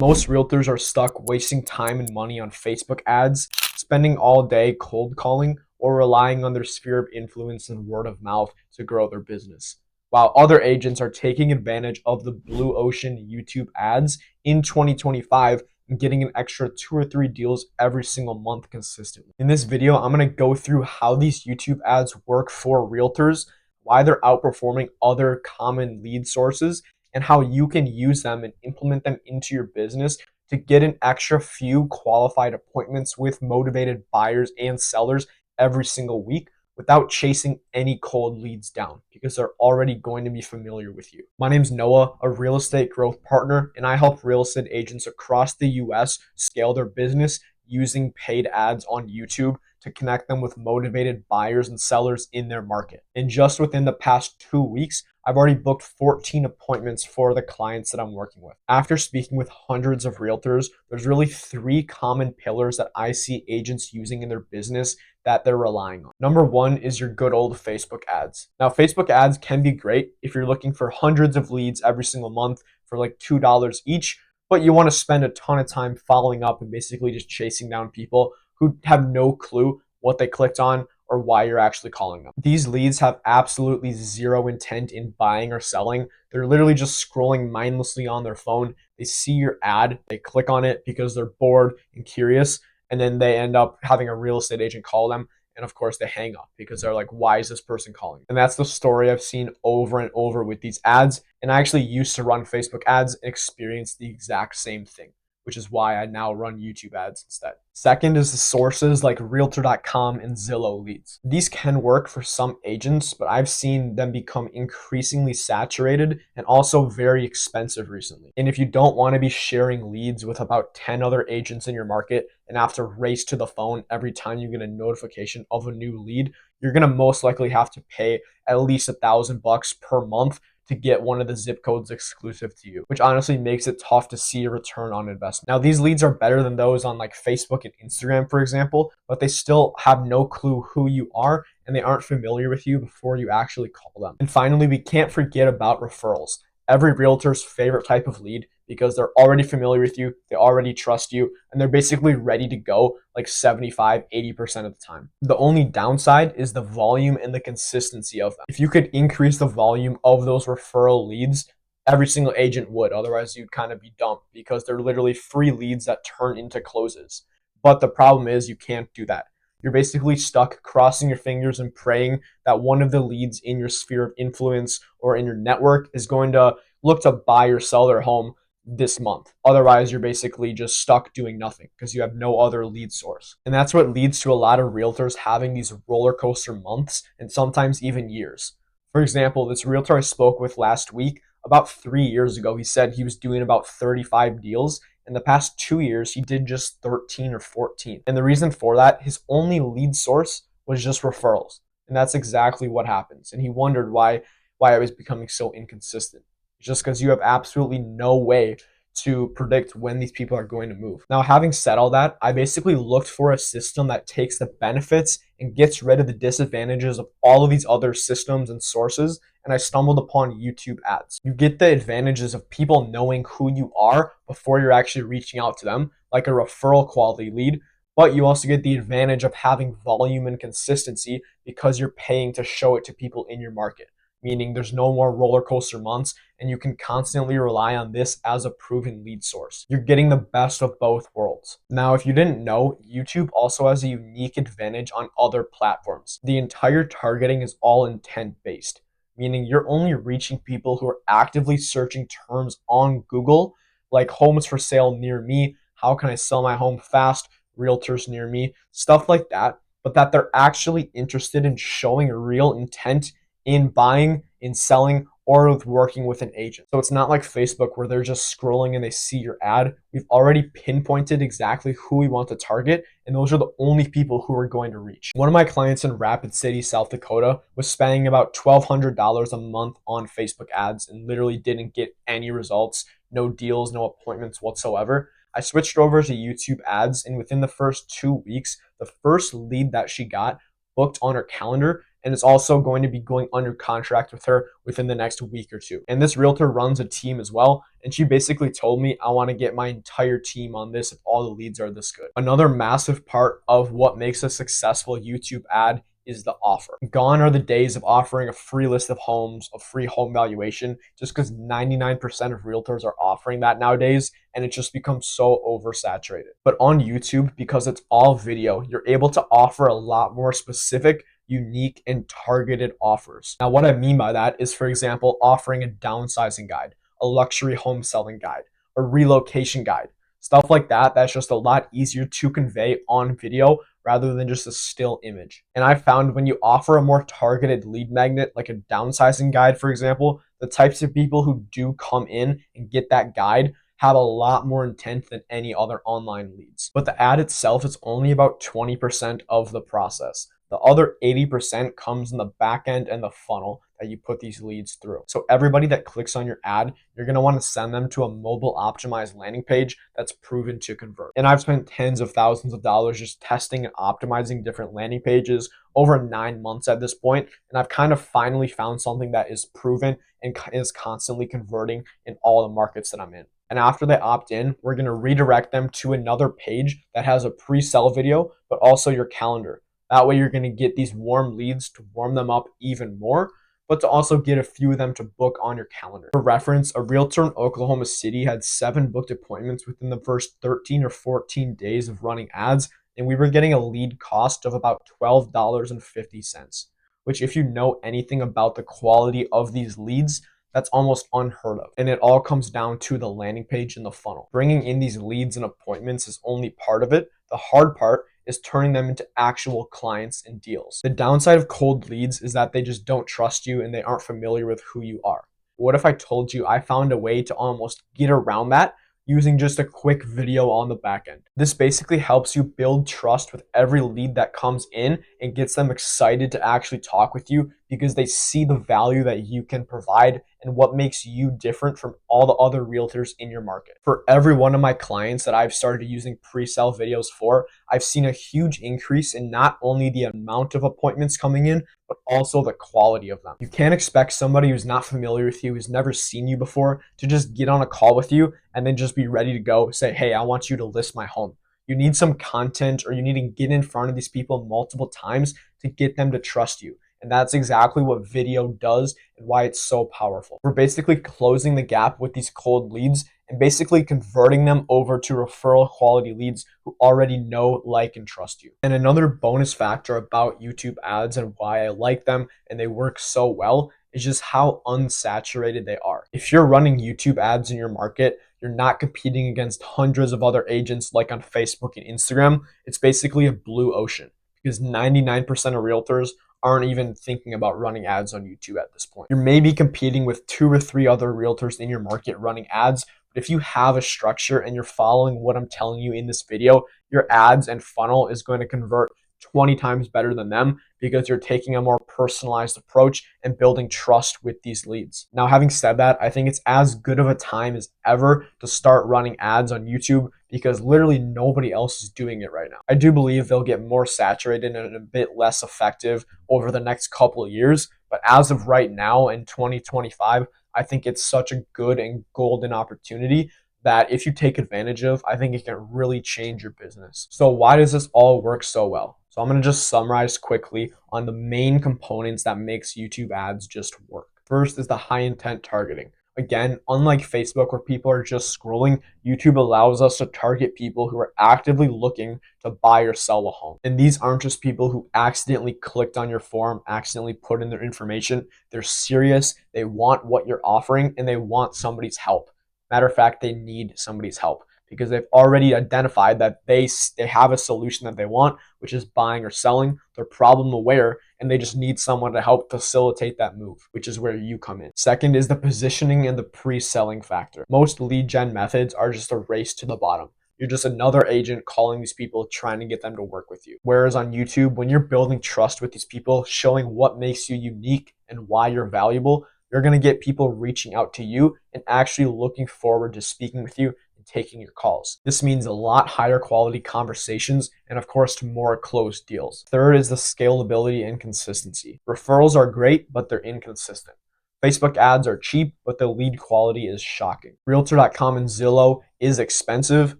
Most realtors are stuck wasting time and money on Facebook ads, spending all day cold calling, or relying on their sphere of influence and word of mouth to grow their business. While other agents are taking advantage of the blue ocean YouTube ads in 2025 and getting an extra 2 or 3 deals every single month consistently. In this video, I'm going to go through how these YouTube ads work for realtors, why they're outperforming other common lead sources, and how you can use them and implement them into your business to get an extra few qualified appointments with motivated buyers and sellers every single week without chasing any cold leads down because they're already going to be familiar with you. My name's Noah, a real estate growth partner, and I help real estate agents across the US scale their business using paid ads on YouTube to connect them with motivated buyers and sellers in their market. And just within the past 2 weeks, I've already booked 14 appointments for the clients that I'm working with. After speaking with hundreds of realtors, there's really 3 common pillars that I see agents using in their business that they're relying on. Number one is your good old Facebook ads. Now, Facebook ads can be great if you're looking for hundreds of leads every single month for like $2 each, but you want to spend a ton of time following up and basically just chasing down people who have no clue what they clicked on or why you're actually calling them. These leads have absolutely zero intent in buying or selling. They're literally just scrolling mindlessly on their phone. They see your ad, they click on it because they're bored and curious, and then they end up having a real estate agent call them. And of course, they hang up because they're like, why is this person calling? And that's the story I've seen over and over with these ads. And I actually used to run Facebook ads and experience the exact same thing, which is why I now run YouTube ads instead. Second is the sources like Realtor.com and Zillow leads. These can work for some agents, but I've seen them become increasingly saturated and also very expensive recently. And if you don't want to be sharing leads with about 10 other agents in your market and have to race to the phone every time you get a notification of a new lead, you're going to most likely have to pay at least $1,000 per month to get one of the zip codes exclusive to you, which honestly makes it tough to see a return on investment. Now, these leads are better than those on like Facebook and Instagram, for example, but they still have no clue who you are and they aren't familiar with you before you actually call them. And finally, we can't forget about referrals. Every realtor's favorite type of lead because they're already familiar with you, they already trust you, and they're basically ready to go like 75, 80% of the time. The only downside is the volume and the consistency of them. If you could increase the volume of those referral leads, every single agent would. Otherwise, you'd kind of be dumped because they're literally free leads that turn into closes. But the problem is you can't do that. You're basically stuck crossing your fingers and praying that one of the leads in your sphere of influence or in your network is going to look to buy or sell their home this month. Otherwise, you're basically just stuck doing nothing because you have no other lead source. And that's what leads to a lot of realtors having these roller coaster months and sometimes even years. For example, this realtor I spoke with last week, about 3 years ago, he said he was doing about 35 deals. In the past 2 years, he did just 13 or 14. And the reason for that, his only lead source was just referrals. And that's exactly what happens. And he wondered why I was becoming so inconsistent. It's just because you have absolutely no way to predict when these people are going to move. Now, having said all that, I basically looked for a system that takes the benefits and gets rid of the disadvantages of all of these other systems and sources, and I stumbled upon YouTube ads. You get the advantages of people knowing who you are before you're actually reaching out to them, like a referral quality lead, but you also get the advantage of having volume and consistency because you're paying to show it to people in your market, meaning there's no more roller coaster months and you can constantly rely on this as a proven lead source. You're getting the best of both worlds. Now, if you didn't know, YouTube also has a unique advantage on other platforms. The entire targeting is all intent based, meaning you're only reaching people who are actively searching terms on Google, like homes for sale near me, how can I sell my home fast, realtors near me, stuff like that, but that they're actually interested in showing real intent in buying, in selling, or with working with an agent. So it's not like Facebook where they're just scrolling and they see your ad. We've already pinpointed exactly who we want to target, and those are the only people who we're going to reach. One of my clients in Rapid City, South Dakota, was spending about $1,200 a month on Facebook ads and literally didn't get any results, no deals, no appointments whatsoever. I switched over to YouTube ads, and within the first 2 weeks, the first lead that she got booked on her calendar and is also going to be going under contract with her within the next week or two. And this realtor runs a team as well, and she basically told me, I want to get my entire team on this if all the leads are this good. Another massive part of what makes a successful YouTube ad is the offer. Gone are the days of offering a free list of homes, a free home valuation, just because 99% of realtors are offering that nowadays, and it just becomes so oversaturated. But on YouTube, because it's all video, you're able to offer a lot more specific, unique, and targeted offers. Now, what I mean by that is, for example, offering a downsizing guide, a luxury home selling guide, a relocation guide, stuff like that. That's just a lot easier to convey on video rather than just a still image. And I found when you offer a more targeted lead magnet, like a downsizing guide, for example, the types of people who do come in and get that guide have a lot more intent than any other online leads. But the ad itself is only about 20% of the process. The other 80% comes in the back end and the funnel that you put these leads through. So everybody that clicks on your ad, you're going to want to send them to a mobile optimized landing page that's proven to convert. And I've spent tens of thousands of dollars just testing and optimizing different landing pages over 9 months at this point, and I've kind of finally found something that is proven and is constantly converting in all the markets that I'm in. And after they opt in, we're going to redirect them to another page that has a pre-sell video, but also your calendar. That way you're going to get these warm leads to warm them up even more, but to also get a few of them to book on your calendar. For reference, a realtor in Oklahoma City had 7 booked appointments within the first 13 or 14 days of running ads, and we were getting a lead cost of about $12.50, which, if you know anything about the quality of these leads, that's almost unheard of. And it all comes down to the landing page and the funnel. Bringing in these leads and appointments is only part of it. The hard part is turning them into actual clients and deals. The downside of cold leads is that they just don't trust you and they aren't familiar with who you are. What if I told you I found a way to almost get around that using just a quick video on the back end? This basically helps you build trust with every lead that comes in and gets them excited to actually talk with you because they see the value that you can provide and what makes you different from all the other realtors in your market. For every one of my clients that I've started using pre-sale videos for, I've seen a huge increase in not only the amount of appointments coming in, but also the quality of them. You can't expect somebody who's not familiar with you, who's never seen you before, to just get on a call with you and then just be ready to go, say, hey, I want you to list my home. You need some content, or you need to get in front of these people multiple times to get them to trust you. And that's exactly what video does and why it's so powerful. We're basically closing the gap with these cold leads and basically converting them over to referral quality leads who already know, like, and trust you. And another bonus factor about YouTube ads and why I like them and they work so well is just how unsaturated they are. If you're running YouTube ads in your market, you're not competing against hundreds of other agents like on Facebook and Instagram. It's basically a blue ocean because 99% of realtors aren't even thinking about running ads on YouTube at this point. You're maybe competing with 2 or 3 other realtors in your market running ads, but if you have a structure and you're following what I'm telling you in this video, your ads and funnel is going to convert 20 times better than them because you're taking a more personalized approach and building trust with these leads. Now, having said that, I think it's as good of a time as ever to start running ads on YouTube because literally nobody else is doing it right now. I do believe they'll get more saturated and a bit less effective over the next couple of years, but as of right now in 2025, I think it's such a good and golden opportunity that if you take advantage of, I think it can really change your business. So why does this all work so well? So I'm going to just summarize quickly on the main components that makes YouTube ads just work. First is the high intent targeting. Again, unlike Facebook where people are just scrolling, YouTube allows us to target people who are actively looking to buy or sell a home. And these aren't just people who accidentally clicked on your form, accidentally put in their information. They're serious, they want what you're offering, and they want somebody's help. Matter of fact, they need somebody's help because they've already identified that they have a solution that they want, which is buying or selling. They're problem aware, and they just need someone to help facilitate that move, which is where you come in. Second is the positioning and the pre-selling factor. Most lead gen methods are just a race to the bottom. You're just another agent calling these people, trying to get them to work with you. Whereas on YouTube, when you're building trust with these people, showing what makes you unique and why you're valuable, you're going to get people reaching out to you and actually looking forward to speaking with you and taking your calls. This means a lot higher quality conversations and, of course, more closed deals. Third is the scalability and consistency. Referrals are great, but they're inconsistent. Facebook ads are cheap, but the lead quality is shocking. Realtor.com and Zillow is expensive,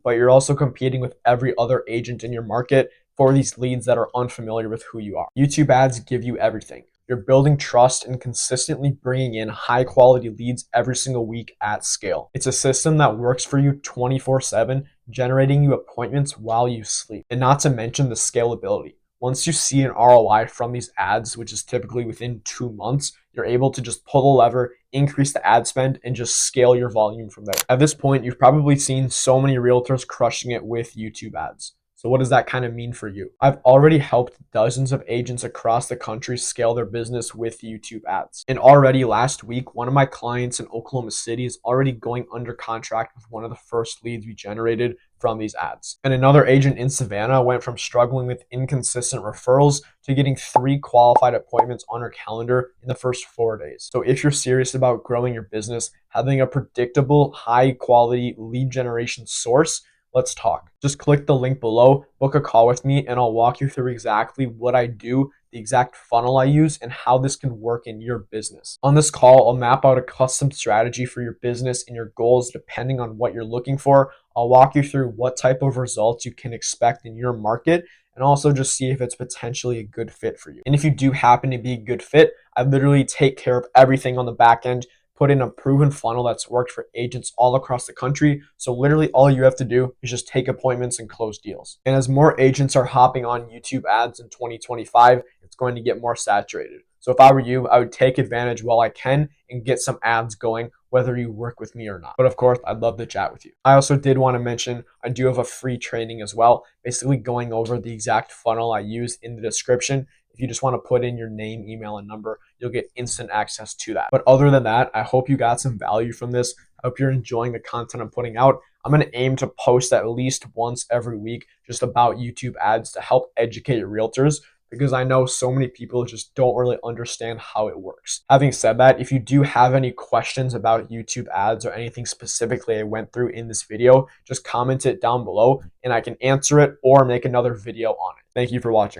but you're also competing with every other agent in your market for these leads that are unfamiliar with who you are. YouTube ads give you everything. You're building trust and consistently bringing in high quality leads every single week at scale. It's a system that works for you 24/7, generating you appointments while you sleep. And not to mention the scalability. Once you see an ROI from these ads, which is typically within 2 months, you're able to just pull the lever, increase the ad spend, and just scale your volume from there. At this point, you've probably seen so many realtors crushing it with YouTube ads. So what does that kind of mean for you? I've already helped dozens of agents across the country scale their business with YouTube ads. And already last week, one of my clients in Oklahoma City is already going under contract with one of the first leads we generated from these ads. And another agent in Savannah went from struggling with inconsistent referrals to getting 3 qualified appointments on her calendar in the first 4 days. So if you're serious about growing your business, having a predictable, high quality lead generation source, let's talk. Just click the link below, book a call with me, and I'll walk you through exactly what I do, the exact funnel I use, and how this can work in your business. On this call, I'll map out a custom strategy for your business and your goals depending on what you're looking for. I'll walk you through what type of results you can expect in your market and also just see if it's potentially a good fit for you. And if you do happen to be a good fit, I literally take care of everything on the back end, put in a proven funnel that's worked for agents all across the country. So literally all you have to do is just take appointments and close deals. And as more agents are hopping on YouTube ads in 2025, it's going to get more saturated. So if I were you, I would take advantage while I can and get some ads going, whether you work with me or not. But of course, I'd love to chat with you. I also did want to mention, I do have a free training as well, basically going over the exact funnel I use in the description. If you just want to put in your name, email, and number, you'll get instant access to that. But other than that, I hope you got some value from this. I hope you're enjoying the content I'm putting out. I'm going to aim to post at least once every week just about YouTube ads to help educate realtors, because I know so many people just don't really understand how it works. Having said that, if you do have any questions about YouTube ads or anything specifically I went through in this video, just comment it down below and I can answer it or make another video on it. Thank you for watching.